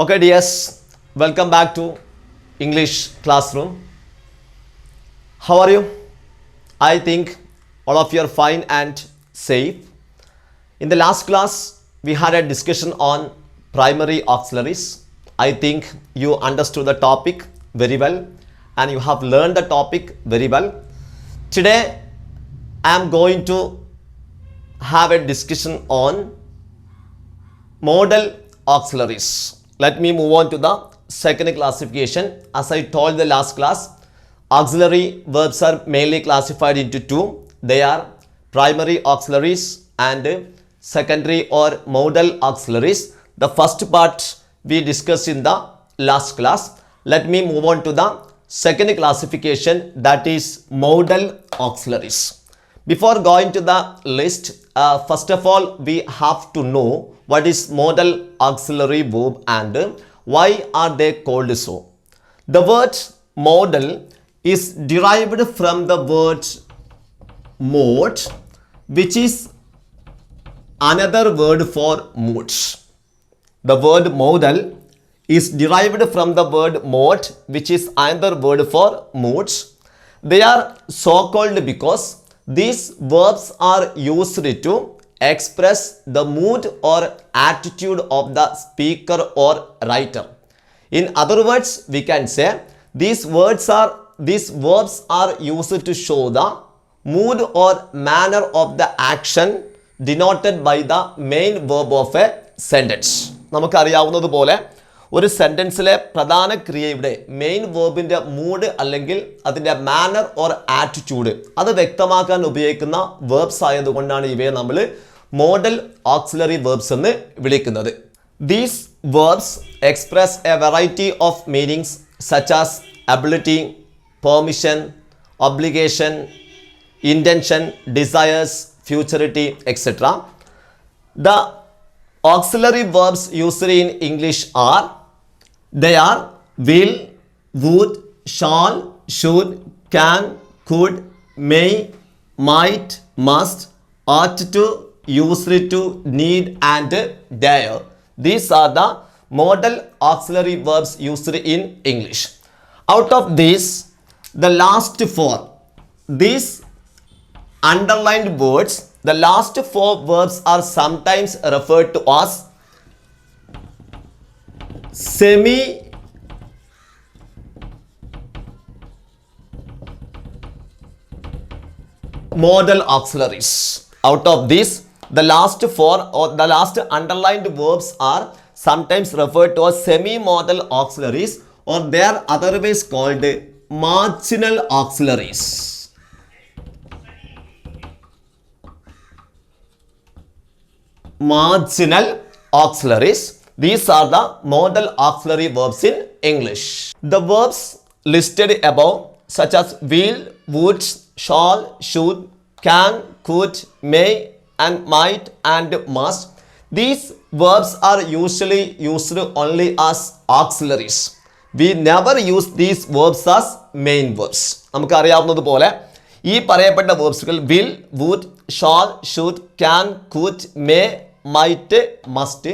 Okay, dears, welcome back to English classroom. How are you? I think all of you are fine and safe. In the last class, we had a discussion on primary auxiliaries. I think you understood the topic very well and you have learned the topic very well. Today, I am going to have a discussion on modal auxiliaries. Let me move on to the second classification. As I told the last class, auxiliary verbs are mainly classified into two. They are primary auxiliaries and secondary or modal auxiliaries. The first part we discussed in the last class. Let me move on to the second classification, that is modal auxiliaries. Before going to the list, first of all, we have to know what is modal auxiliary verb and why are they called so. The word modal is derived from the word mode, which is another word for modes. The word modal is derived from the word mode, which is another word for modes. They are so called because these verbs are used to express the mood or attitude of the speaker or writer. In other words, we can say these verbs are used to show the mood or manner of the action denoted by the main verb of a sentence. നമുക്കറിയാവുന്നതുപോലെ ഒരു സെന്റൻസിലെ പ്രധാന ക്രിയയുടെ main വേർബിന്റെ mood അല്ലെങ്കിൽ അതിന്റെ manor or attitude അത് വ്യക്തമാക്കാൻ ഉപയോഗിക്കുന്ന verbs ആയതുകൊണ്ടാണ് ഇവയെ നമ്മൾ മോഡൽ ഓക്സിലറി വേർബ്സ് എന്ന് വിളിക്കുന്നത്. These verbs express a variety of meanings such as ability, permission, obligation, intention, desires, futurity, etc. The auxiliary verbs used in English are will, would, shall, should, can, could, may, might, must, ought to, used to, need and dare. These are the modal auxiliary verbs used in English. Out of these, the last four, these underlined words, the last four verbs are sometimes referred to as semi-modal auxiliaries. Out of these, the last four or the last underlined verbs are sometimes referred to as semi-modal auxiliaries, or they are otherwise called marginal auxiliaries. Marginal auxiliaries. These are the modal auxiliary verbs in English. The verbs listed above, such as will, would, shall, should, can, could, may, and might and must, these verbs are usually used only as auxiliaries. We never use these verbs as main verbs. നമുക്കറിയാവുന്നതുപോലെ ഈ പറയപ്പെട്ട വേർബ്സുകൾ will, would, shall, should, can, could, may, might, must,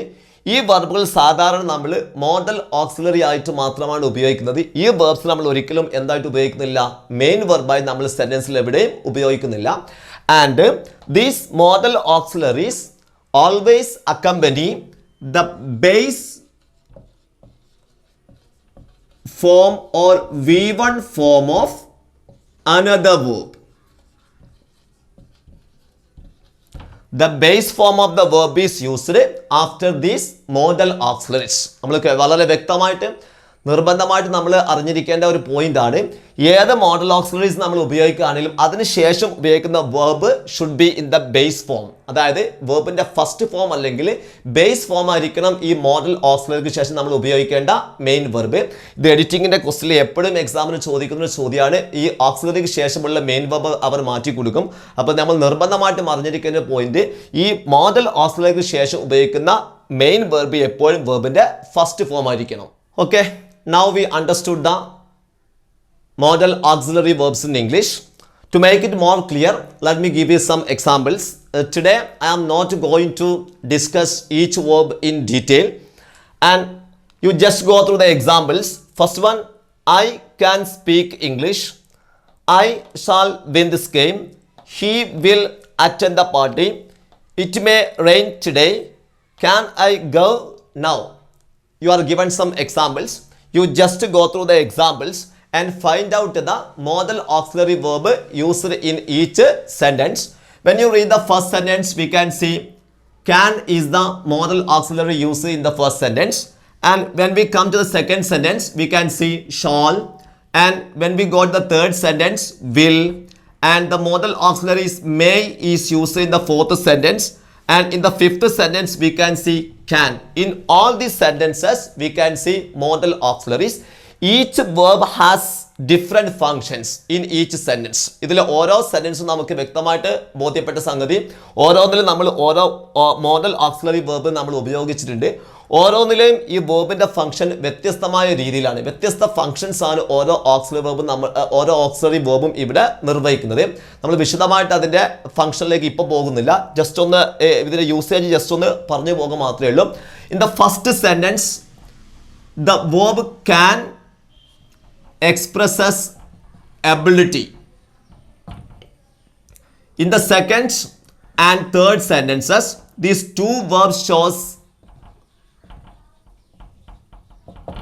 ഈ വെർബുകൾ സാധാരണ നമ്മൾ modal auxiliary ആയിട്ട് മാത്രമാണ് ഉപയോഗിക്കുന്നത്. ഈ വെർബ്സ് നമ്മൾ ഒരിക്കലും എന്തായിട്ട് ഉപയോഗിക്കുന്നില്ല, മെയിൻ വെർബായി നമ്മൾ സെന്റൻസിൽ എവിടെയും ഉപയോഗിക്കുന്നില്ല. And these modal auxiliaries always accompany the base form or V1 form of another verb. The base form of the verb is used after these modal auxiliaries. നമ്മൾക്ക് വളരെ വ്യക്തമായിട്ട് നിർബന്ധമായിട്ട് നമ്മൾ അറിഞ്ഞിരിക്കേണ്ട ഒരു പോയിന്റ് ആണ്, ഏത് മോഡൽ ഓക്സിലറീസ് നമ്മൾ ഉപയോഗിക്കുകയാണെങ്കിലും അതിനുശേഷം ഉപയോഗിക്കുന്ന verb should be in the base form. അതായത് വെർബിന്റെ ഫസ്റ്റ് ഫോം അല്ലെങ്കിൽ ബേസ് ഫോം ആയിരിക്കണം ഈ മോഡൽ ഓക്സിലറിക്ക് ശേഷം നമ്മൾ ഉപയോഗിക്കേണ്ട മെയിൻ വെർബ്. ഇത് എഡിറ്റിംഗിന്റെ ക്വസ്റ്റിൽ എപ്പോഴും എക്സാമിന് ചോദിക്കുന്ന ഒരു ചോദ്യമാണ്. ഈ ഓക്സിലറിക്ക് ശേഷമുള്ള മെയിൻ വെർബ് അവർ മാറ്റി കൊടുക്കും. അപ്പോൾ നമ്മൾ നിർബന്ധമായിട്ടും അറിഞ്ഞിരിക്കേണ്ട പോയിന്റ്, ഈ മോഡൽ ഓക്സിലറിക്ക് ശേഷം ഉപയോഗിക്കുന്ന മെയിൻ വെർബ് എപ്പോഴും വെർബിന്റെ ഫസ്റ്റ് ഫോം ആയിരിക്കണം. Okay, now we understood the modal auxiliary verbs in English. To make it more clear, let me give you some examples. Today I am not going to discuss each verb in detail, and You just go through the examples. First one, I can speak English. I shall win this game. He will attend the party. It may rain today. Can I go now? You are given some examples. You just go through the examples and find out the modal auxiliary verb used in each sentence. When you read the first sentence, we can see can is the modal auxiliary used in the first sentence. And when we come to the second sentence, we can see shall. And when we got the third sentence, will. And the modal auxiliary is may is used in the fourth sentence. And in the fifth sentence, we can see can. In all these sentences, we can see modal auxiliaries. Each verb has different functions in each sentence. ഇതിൽ ഓരോ സെന്റൻസും നമുക്ക് വ്യക്തമായിട്ട് ബോധ്യപ്പെട്ട സംഗതി ഓരോന്നിലും നമ്മൾ ഓരോ modal auxiliary verb നമ്മൾ ഉപയോഗിച്ചിട്ടുണ്ട്. ഓരോന്നിലെയും ഈ വേർബിന്റെ ഫംഗ്ഷൻ വ്യത്യസ്തമായ രീതിയിലാണ്. വ്യത്യസ്ത ഫംഗ്ഷൻസ് ആണ് ഓരോ ഓക്സിലറി വേർബും ഇവിടെ നിർവഹിക്കുന്നത്. നമ്മൾ വിശദമായിട്ട് അതിന്റെ ഫംഗ്ഷനിലേക്ക് ഇപ്പോൾ പോകുന്നില്ല. ജസ്റ്റ് ഒന്ന് ഇതിന്റെ യൂസേജ് ജസ്റ്റ് ഒന്ന് പറഞ്ഞു പോകുക മാത്രമേ ഉള്ളൂ. In the first sentence the verb can expresses ability. In the second and third sentences, these two verbs shows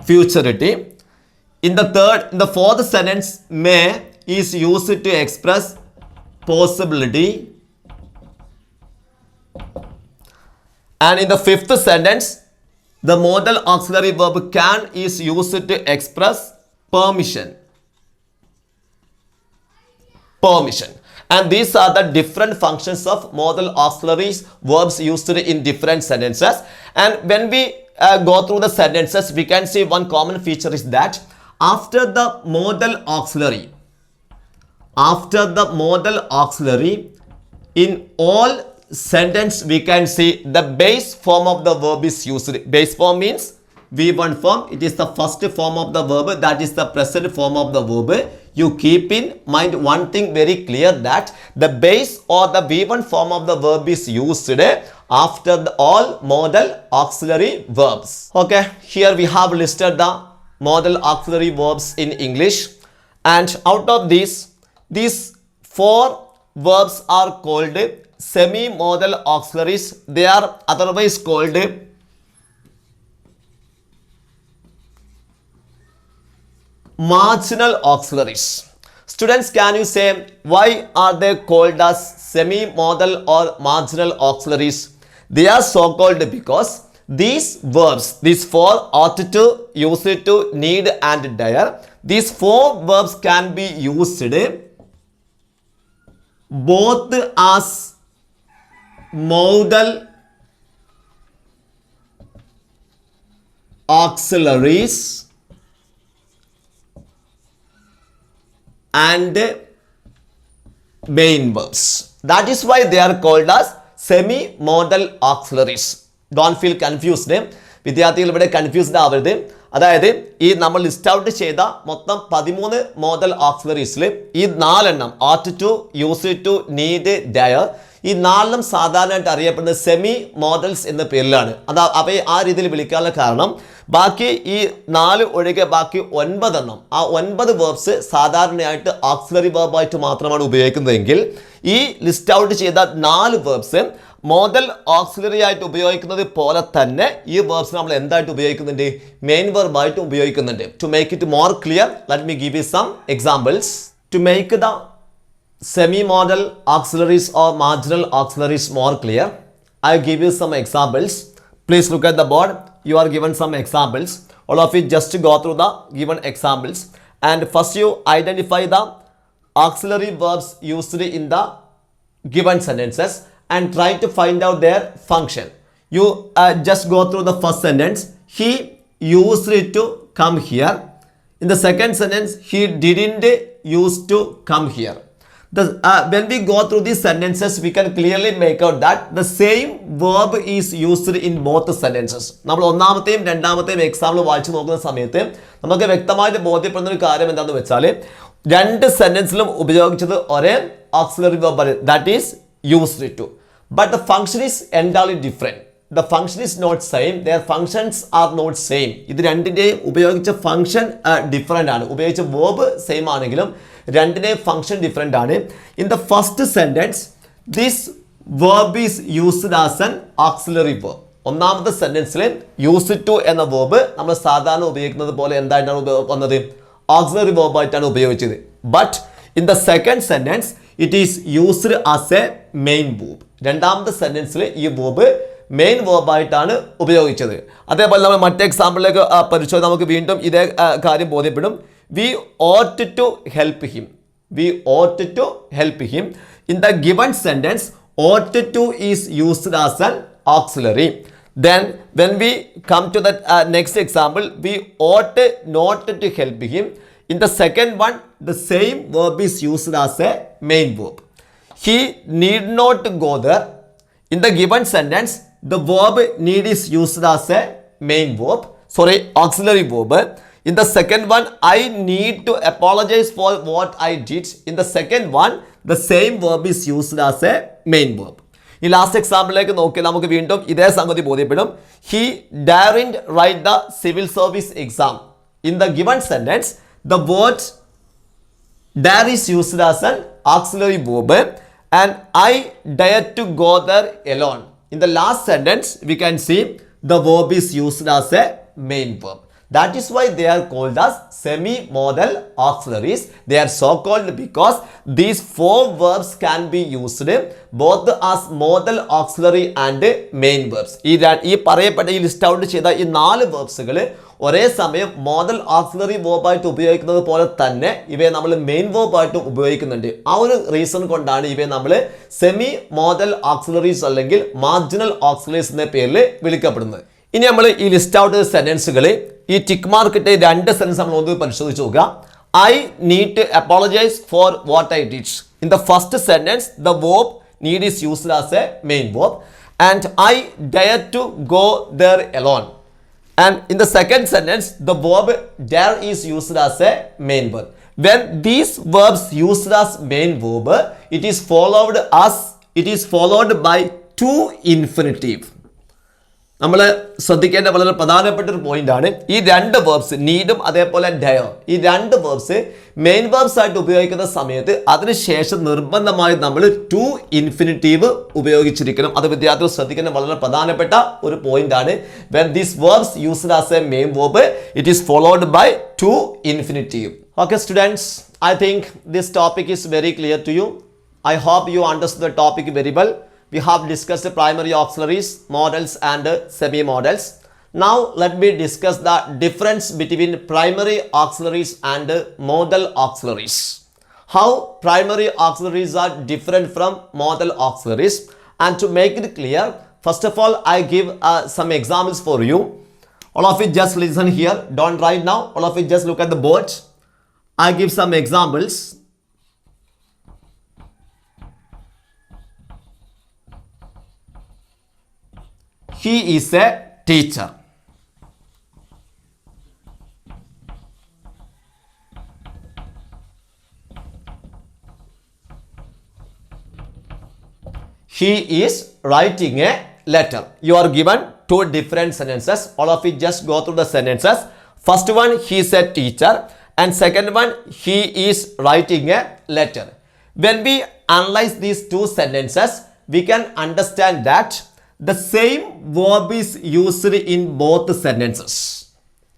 futurity. In the fourth sentence, may is used to express possibility. And in the fifth sentence, the modal auxiliary verb can is used to express permission. And these are the different functions of modal auxiliaries verbs used in different sentences. And when we go through the sentences, we can see one common feature is that after the modal auxiliary, in all sentence we can see the base form of the verb is used. Base form means V1 form. It is the first form of the verb, that is the present form of the verb. You keep in mind one thing very clear, that the base or the V1 form of the verb is used after all modal auxiliary verbs. Okay, here we have listed the modal auxiliary verbs in English, and out of these four verbs are called semi-modal auxiliaries. They are otherwise called marginal auxiliaries. Students, can you say why are they called as semi-modal or marginal auxiliaries? They are so called because these verbs, these four, ought to, used to, need and dare, these four verbs can be used both as modal auxiliaries and main verbs. That is why they are called as semi-modal auxiliaries. Don't feel confused. വിദ്യാർത്ഥികൾ ഇവിടെ confused ആവരുത്. അതായത് ഈ നമ്മൾ list out ചെയ്ത മൊത്തം 13 model ഓക്സിലറീസിൽ ഈ 4 എണ്ണം ought to, use to, need, dare, ഈ 4 സാധാരണയായിട്ട് അറിയപ്പെടുന്നത് സെമി മോഡൽസ് എന്ന പേരിലാണ്. അവയെ ആ രീതിയിൽ വിളിക്കാനുള്ള കാരണം ബാക്കി ഈ 4 ഒഴികെ ബാക്കി 9 എണ്ണം, ആ 9 വേർബ്സ് സാധാരണയായിട്ട് ഓക്സിലറി വേർബായിട്ട് മാത്രമാണ് ഉപയോഗിക്കുന്നതെങ്കിൽ ഈ ലിസ്റ്റ് ഔട്ട് ചെയ്ത 4 വേർബ്സ് മോഡൽ ഓക്സിലറി ആയിട്ട് ഉപയോഗിക്കുന്നത് പോലെ തന്നെ ഈ വേർബ്സ് നമ്മൾ എന്തായിട്ട് ഉപയോഗിക്കുന്നുണ്ട്? മെയിൻ വെർബായിട്ട് ഉപയോഗിക്കുന്നുണ്ട്. To make it more clear, let me give you some examples. To make the semi-modal auxiliaries or marginal auxiliaries more clear, I give you some examples. Please look at the board. You are given some examples. All of you just go through the given examples. And first you identify the auxiliary verbs used in the given sentences and try to find out their function. You just go through the first sentence. He used to come here. In the second sentence, he didn't used to come here. When we go through these sentences, we can clearly make out that the same verb is used in both sentences. നമ്മൾ ഒന്നാമത്തെയും രണ്ടാമത്തെയും example വായിച്ചു നോക്കുന്ന സമയത്ത് നമുക്ക് വ്യക്തമായിട്ട് ബോധ്യപ്പെടുന്ന ഒരു കാര്യം എന്താണെന്ന് വെച്ചാൽ രണ്ട് സെന്റൻസിലും ഉപയോഗിച്ചത് ഒരേ auxiliary verb, that is used to, but the function is entirely different. the function is not same, their functions are not same. ഇത് രണ്ടിൻ്റെയും ഉപയോഗിച്ച ഫംഗ്ഷൻ ഡിഫറെൻ്റ് ആണ്. ഉപയോഗിച്ച വേർബ് സെയിം ആണെങ്കിലും രണ്ടിൻ്റെയും ഫംഗ്ഷൻ ഡിഫറെൻ്റ് ആണ്. In the first sentence this verb is used as an auxiliary verb. ഒന്നാമത്തെ സെൻറ്റൻസിൽ use to എന്ന വേർബ് നമ്മൾ സാധാരണ ഉപയോഗിക്കുന്നത് പോലെ എന്തായിട്ടാണ് വന്നത്? ഓക്സിലറി വേർബായിട്ടാണ് ഉപയോഗിച്ചത്. But in the second sentence it is used as a main verb. രണ്ടാമത്തെ സെൻറ്റൻസിൽ ഈ വേർബ് മെയിൻ വേർബായിട്ടാണ് ഉപയോഗിച്ചത്. അതേപോലെ നമ്മൾ മറ്റേ എക്സാമ്പിളിലേക്ക് പരിശോധിച്ച് നമുക്ക് വീണ്ടും ഇതേ കാര്യം ബോധ്യപ്പെടും. We ought to help him. We ought to help him. In the given sentence ought to is used as an auxiliary. Then when we come to the next example, we ought not to help him. In the second one, the same verb is used as a main verb. He need not go there. In the given sentence, the verb need is used as a main verb. Sorry, auxiliary verb. In the second one, I need to apologize for what I did. In the second one, the same verb is used as a main verb. ഈ last എക്സാമ്പിളിലേക്ക് നോക്കി നമുക്ക് വീണ്ടും ഇതേ സംഗതി ബോധ്യപ്പെടും. He daren't write the civil service exam. In the given sentence, the word dare is used as an auxiliary verb and I dare to go there alone. In the last sentence, we can see the verb is used as a main verb. That is why they are called as semi-modal auxiliaries. They are so called because these four verbs can be used both as modal auxiliary and main verbs. ഈ പറയപ്പെട്ട ഈ list out ചെയ്ത ഈ 4 വേർബ്സുകൾ ഒരേ സമയം modal auxiliary വേർബായിട്ട് ഉപയോഗിക്കുന്നത് പോലെ തന്നെ ഇവയെ നമ്മൾ മെയിൻ വേർബായിട്ട് ഉപയോഗിക്കുന്നുണ്ട്. ആ ഒരു റീസൺ കൊണ്ടാണ് ഇവയെ നമ്മൾ സെമി മോഡൽ ഓക്സിലറീസ് അല്ലെങ്കിൽ മാർജിനൽ ഓക്സിലറീസ് എന്ന പേരിൽ വിളിക്കപ്പെടുന്നത്. ഇനി നമ്മൾ ഈ ലിസ്റ്റ് ഔട്ട് ചെയ്ത സെന്റൻസുകൾ ഈ ടിക്ക് മാർക്ക് ഇട്ട് 2 സെന്റൻസ് നമ്മൾ ഒന്ന് പരിശോധിച്ച് നോക്കുക. I need to apologize for what I did. In the first sentence, the verb need is used as a main verb and I dare to go there alone. And in the second sentence, the verb dare is used as a main verb. When these verbs used as main verb, it is followed by to infinitive. നമ്മൾ ശ്രദ്ധിക്കേണ്ട വളരെ പ്രധാനപ്പെട്ട ഒരു point ആണ്. ഈ 2 verbs നീഡും അതേപോലെ Dyer, ഈ 2 verbs main verbs ആയിട്ട് ഉപയോഗിക്കുന്ന സമയത്ത് അതിനുശേഷം നിർബന്ധമായി നമ്മൾ ടു ഇൻഫിനിറ്റീവ് ഉപയോഗിച്ചിരിക്കണം. അത് വിദ്യാർത്ഥികൾ ശ്രദ്ധിക്കേണ്ട വളരെ പ്രധാനപ്പെട്ട ഒരു പോയിന്റ് ആണ്. When these verbs used as a main verb it is followed by to infinitive. Okay students, I think this topic is very clear to you. I hope you understood the topic very well. We have discussed primary auxiliaries, modals and semi-modals. Now let me discuss the difference between primary auxiliaries and modal auxiliaries. How primary auxiliaries are different from modal auxiliaries. And to make it clear, first of all, I give some examples for you. All of you just listen here. Don't write now. All of you just look at the board. I give some examples. He is a teacher. He is writing a letter. You are given 2 different sentences. All of you just go through the sentences. First one, he is a teacher, and second one, he is writing a letter. When we analyze these 2 sentences, we can understand that the same verb is used in both sentences.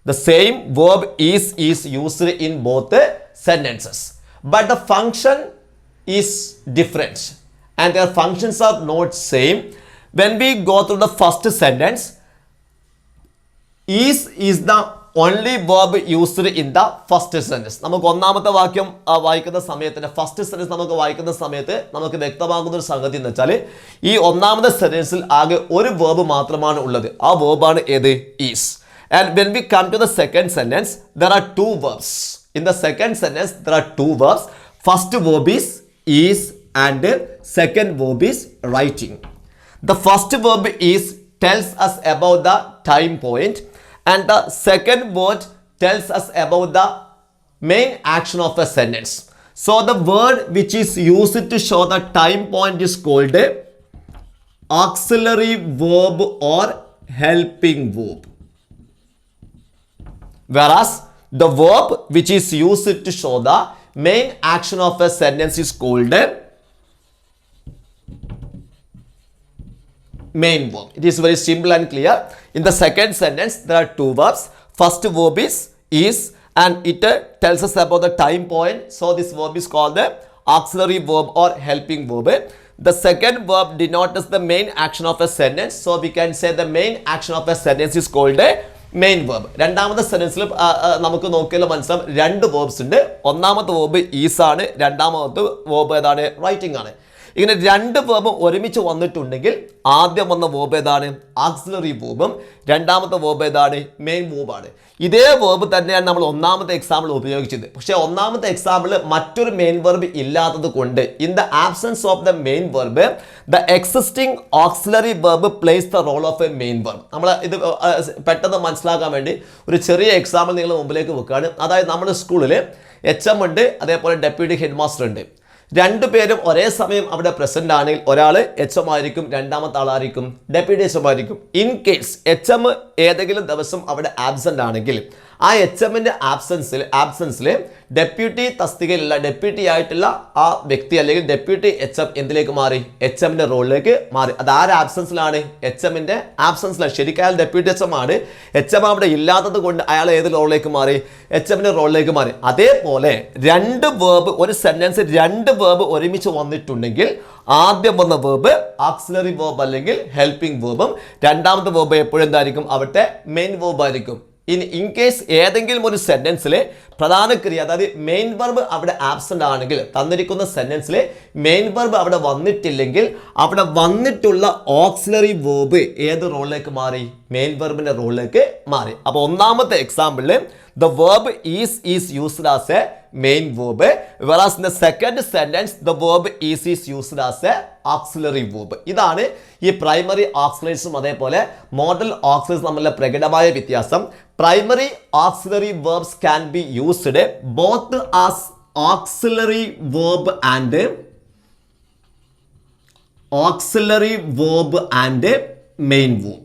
The same verb is used in both sentences. But the function is different and their functions are not same. When we go through the first sentence, is the only verb used in the first sentence. നമുക്ക് ഒന്നാമത്തെ വാക്യം വായിക്കുന്ന സമയത്ത് first sentence നമുക്ക് വായിക്കുന്ന സമയത്ത് നമുക്ക് വ്യക്തമാകുന്ന ഒരു സംഗതി എന്ന് വെച്ചാൽ ഈ ഒന്നാമത്തെ സെന്റൻസിൽ ആകെ ഒരു വേർബ് മാത്രമാണ് ഉള്ളത്. ആ വേർബാണ് ഏത്? Is. And when we come to the second sentence, there are 2 verbs. In the second sentence, there are 2 verbs. First verb is and second verb is writing. The first verb is tells us about the time point. And the second word tells us about the main action of a sentence. So the word which is used to show the time point is called auxiliary verb or helping verb. Whereas the verb which is used to show the main action of a sentence is called main verb. It is very simple and clear. In the second sentence, there are two verbs. First verb is, and it tells us about the time point. So this verb is called the auxiliary verb or helping verb. The second verb denotes the main action of a sentence. So we can say the main action of a sentence is called a main verb. രണ്ടാമത്തെ സെന്റൻസിൽ നമുക്ക് നോക്കിയാൽ മനസ്സിലാവും രണ്ട് verbs ഉണ്ട്. ഒന്നാമത്തെ verb is ആണ്, രണ്ടാമത്തെ verb ഏതാണ്? റൈറ്റിംഗ് ആണ്. ഇങ്ങനെ രണ്ട് വേർബ് ഒരുമിച്ച് വന്നിട്ടുണ്ടെങ്കിൽ ആദ്യം വന്ന വേർബ് ഏതാണ്? ആക്സിലറി വേർബും രണ്ടാമത്തെ വേർബ് ഏതാണ്? മെയിൻ വേർബാണ്. ഇതേ വേർബ് തന്നെയാണ് നമ്മൾ ഒന്നാമത്തെ എക്സാമ്പിൾ ഉപയോഗിച്ചത്. പക്ഷേ ഒന്നാമത്തെ എക്സാമ്പിളിൽ മറ്റൊരു മെയിൻ വെർബ് ഇല്ലാത്തത് കൊണ്ട് in the absence of the main verb the existing auxiliary verb plays the role of a main verb. നമ്മൾ ഇത് പെട്ടെന്ന് മനസ്സിലാക്കാൻ വേണ്ടി ഒരു ചെറിയ എക്സാമ്പിൾ നിങ്ങൾ മുമ്പിലേക്ക് വെക്കുകയാണ്. അതായത് നമ്മുടെ സ്കൂളിൽ HM ഉണ്ട്, അതേപോലെ ഡെപ്യൂട്ടി ഹെഡ് മാസ്റ്റർ ഉണ്ട്. രണ്ടുപേരും ഒരേ സമയം അവിടെ പ്രസന്റ് ആണെങ്കിൽ ഒരാൾ HM ആയിരിക്കും, രണ്ടാമത്തെ ആളായിരിക്കും ഡെപ്യൂട്ടി HM ആയിരിക്കും. ഇൻ കേസ് HM ഏതെങ്കിലും ദിവസം അവിടെ ആബ്സെന്റ് ആണെങ്കിൽ ആ HMന്റെ ആബ്സെൻസിൽ ഡെപ്യൂട്ടി തസ്തികയിലുള്ള ഡെപ്യൂട്ടി ആയിട്ടുള്ള ആ വ്യക്തി അല്ലെങ്കിൽ ഡെപ്യൂട്ടി HM എന്തിലേക്ക് മാറി? HMന്റെ റോളിലേക്ക് മാറി. അത് ആരുടെ ആബ്സെൻസിലാണ്? HMന്റെ ആബ്സെൻസിലാണ്. ശരിക്കും അയാൾ ഡെപ്യൂട്ടി HM ആണ്. HM അവിടെ ഇല്ലാത്തത് കൊണ്ട് അയാൾ ഏത് റോളിലേക്ക് മാറി? HMന്റെ റോളിലേക്ക് മാറി. അതേപോലെ രണ്ട് വേർബ്, ഒരു സെന്റൻസ് രണ്ട് വേർബ് ഒരുമിച്ച് വന്നിട്ടുണ്ടെങ്കിൽ ആദ്യം വന്ന വേർബ് ആക്സിലറി വേർബ് അല്ലെങ്കിൽ ഹെൽപ്പിംഗ് വേർബും രണ്ടാമത്തെ വേർബ് എപ്പോഴും എന്തായിരിക്കും? അവിടുത്തെ മെയിൻ വേർബ് ആയിരിക്കും. ഇൻ കേസ് ഏതെങ്കിലും ഒരു സെന്റൻസിലെ പ്രധാന ക്രിയ, അതായത് മെയിൻ വെർബ് അവിടെ ആബ്സെന്റ് ആണെങ്കിൽ, തന്നിരിക്കുന്ന സെന്റൻസിലെ മെയിൻ വെർബ് അവിടെ വന്നിട്ടില്ലെങ്കിൽ അവിടെ വന്നിട്ടുള്ള ഓക്സിലറി വേർബ് ഏത് റോളിലേക്ക് മാറി? മെയിൻ വെർബിന്റെ റോളിലേക്ക് മാറി. അപ്പോൾ ഒന്നാമത്തെ എക്സാമ്പിളിൽ the verb is used as a main verb, whereas in the second sentence the verb is used as a auxiliary verb. ഇതാണ് ഈ പ്രൈമറി ഓക്സിലറീസും അതേപോലെ മോഡൽ ഓക്സിലറീസും തമ്മിലുള്ള പ്രകടമായ വ്യത്യാസം. Primary auxiliary verbs can be used both as auxiliary verb and main verb.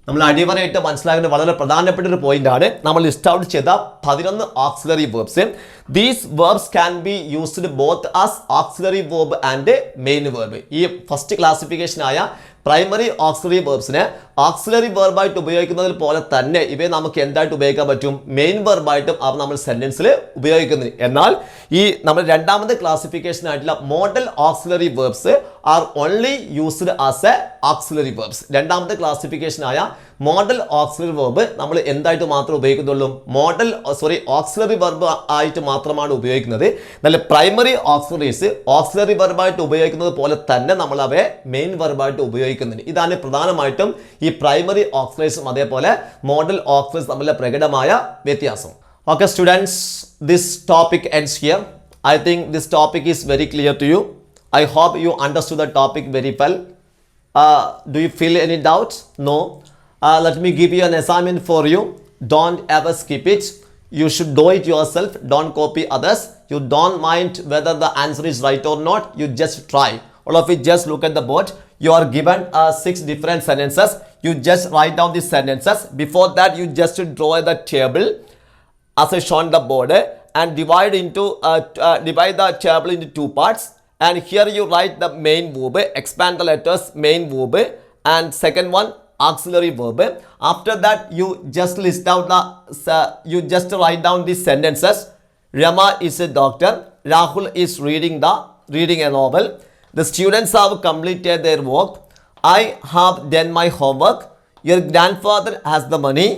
നമ്മൾ അടിവരയിട്ട് മനസ്സിലാക്കുന്ന വളരെ പ്രധാനപ്പെട്ട ഒരു പോയിന്റ് ആണ് നമ്മൾ ലിസ്റ്റ് ഔട്ട് ചെയ്ത 11 auxiliary verbs. These verbs can be used both as auxiliary verb and main verb. ഈ ഫസ്റ്റ് ക്ലാസിഫിക്കേഷനായ പ്രൈമറി ഓക്സിലറി വേർബ്സിനെ ഓക്സിലറി വെർബായിട്ട് ഉപയോഗിക്കുന്നതിൽ പോലെ തന്നെ ഇവയെ നമുക്ക് എന്തായിട്ട് ഉപയോഗിക്കാൻ പറ്റും? മെയിൻ വെർബായിട്ടും അവ നമ്മൾ സെന്റൻസിൽ ഉപയോഗിക്കുന്നത്. എന്നാൽ ഈ നമ്മൾ രണ്ടാമത്തെ ക്ലാസിഫിക്കേഷൻ ആയിട്ടുള്ള modal auxiliary verbs are only used as A auxiliary verbs. രണ്ടാമത്തെ ക്ലാസിഫിക്കേഷനായ മോഡൽ ഓക്സിലറി വെർബ് നമ്മൾ എന്തായിട്ട് മാത്രമേ ഉപയോഗിക്കുന്നുള്ളൂ? ഓക്സിലറി വെർബ് ആയിട്ട് മാത്രമാണ് ഉപയോഗിക്കുന്നത്. എന്നാൽ പ്രൈമറി ഓക്സിലറീസ് ഓക്സിലറി വെർബായിട്ട് ഉപയോഗിക്കുന്നത് പോലെ തന്നെ നമ്മൾ അവയെ മെയിൻ വെർബായിട്ട് ഉപയോഗിക്കുന്നുണ്ട്. ഇതാണ് പ്രധാനമായിട്ടും ഈ പ്രൈമറി ഓക്സിലറീസും അതേപോലെ മോഡൽ ഓക്സിലറീസ് തമ്മിലുള്ള പ്രകടമായ വ്യത്യാസം. Okay students, this topic ends here. I think this topic is very clear to you. I hope you understood the topic very well. Do you feel any doubts? No. Let me give you an assignment for you. Don't ever skip it. You should do it yourself. Don't copy others. You don't mind whether the answer is right or not. You just try. All of it, just look at the board. You are given 6 different sentences. You just write down these sentences. Before that, you just draw the table as I shown the board and divide the table into 2 parts. And here you write the main verb, expand the letters main verb, and second one auxiliary verb. After that, you just list out you just write down these sentences. Rama is a doctor. Rahul is reading a novel. The students have completed their work. I have done my homework. Your grandfather has the money.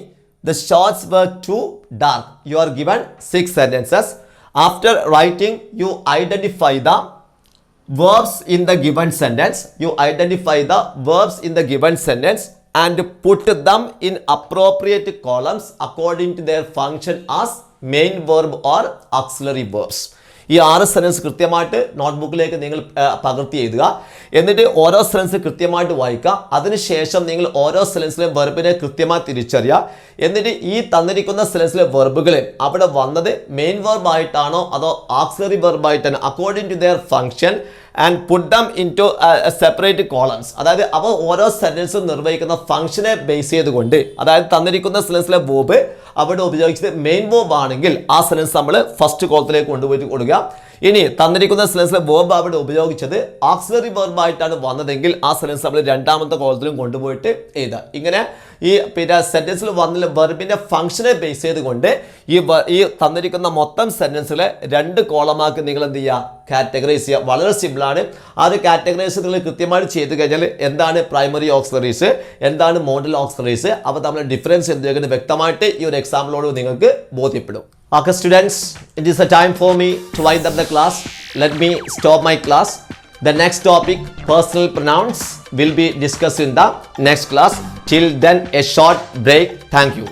The shots were too dark. You are given 6 sentences. After writing, you identify the verbs in the given sentence. You identify the verbs in the given sentence and put them in appropriate columns according to their function as main verb or auxiliary verbs. ഈ 6 sentence കൃത്യമായിട്ട് നോട്ട്ബുക്കിലേക്ക് നിങ്ങൾ പകർത്തി എഴുതുക. എന്നിട്ട് ഓരോ sentence കൃത്യമായിട്ട് വായിക്കുക. അതിനുശേഷം നിങ്ങൾ ഓരോ സെൻറ്റൻസിലെ വെർബിനെ കൃത്യമായി തിരിച്ചറിയുക. എന്നിട്ട് ഈ തന്നിരിക്കുന്ന സെൻറ്റൻസിലെ വെർബുകൾ അവിടെ വന്നത് മെയിൻ വെർബ് ആയിട്ടാണോ അതോ ഓക്സിലറി വെർബ് ആയിട്ടാണോ according to their function and put them in to separate columns. അതായത് അവ ഓരോ സെന്റൻസും നിർവഹിക്കുന്ന ഫംഗ്ഷനെ ബേസ് ചെയ്തുകൊണ്ട്, അതായത് തന്നിരിക്കുന്ന സെന്റൻസിലെ വേർബ് അവിടെ ഉപയോഗിച്ചത് മെയിൻ വേർബ് ആണെങ്കിൽ ആ സെന്റൻസ് നമ്മൾ ഫസ്റ്റ് കോളത്തിലേക്ക് കൊണ്ടുപോയിട്ട് കൊടുക്കുക. ഇനി തന്നിരിക്കുന്ന സെന്റൻസിലെ വേർബ് അവിടെ ഉപയോഗിച്ചത് ഓക്സിലറി വേർബ് ആയിട്ടാണ് വന്നതെങ്കിൽ ആ സെന്റൻസ് നമ്മൾ രണ്ടാമത്തെ കോളത്തിലും കൊണ്ടുപോയിട്ട് എഴുതുക. ഇങ്ങനെ ഈ സെന്റൻസിൽ വന്ന വെർബിന്റെ ഫംഗ്ഷനെ ബേസ് ചെയ്തുകൊണ്ട് ഈ തന്നിരിക്കുന്ന മൊത്തം സെന്റൻസിലെ 2 കോളമാക്കി നിങ്ങൾ എന്ത് ചെയ്യുക, കാറ്റഗറൈസ് ചെയ്യുക. വളരെ സിമ്പിളാണ്. ആ ഒരു കാറ്റഗറൈസ് നിങ്ങൾ കൃത്യമായിട്ട് ചെയ്ത് കഴിഞ്ഞാൽ എന്താണ് പ്രൈമറി ഓക്സിലറീസ്, എന്താണ് മോഡൽ ഓക്സിലറീസ്, അവ തമ്മിൽ ഡിഫറൻസ് എന്തെങ്കിലും വ്യക്തമായിട്ട് ഈ ഒരു എക്സാമ്പിളോട് നിങ്ങൾക്ക് ബോധ്യപ്പെടും. Okay students, it is a time for me to wind up the class. Let me stop my class. The next topic, personal pronouns, will be discussed in the next class. Till then, a short break. Thank you.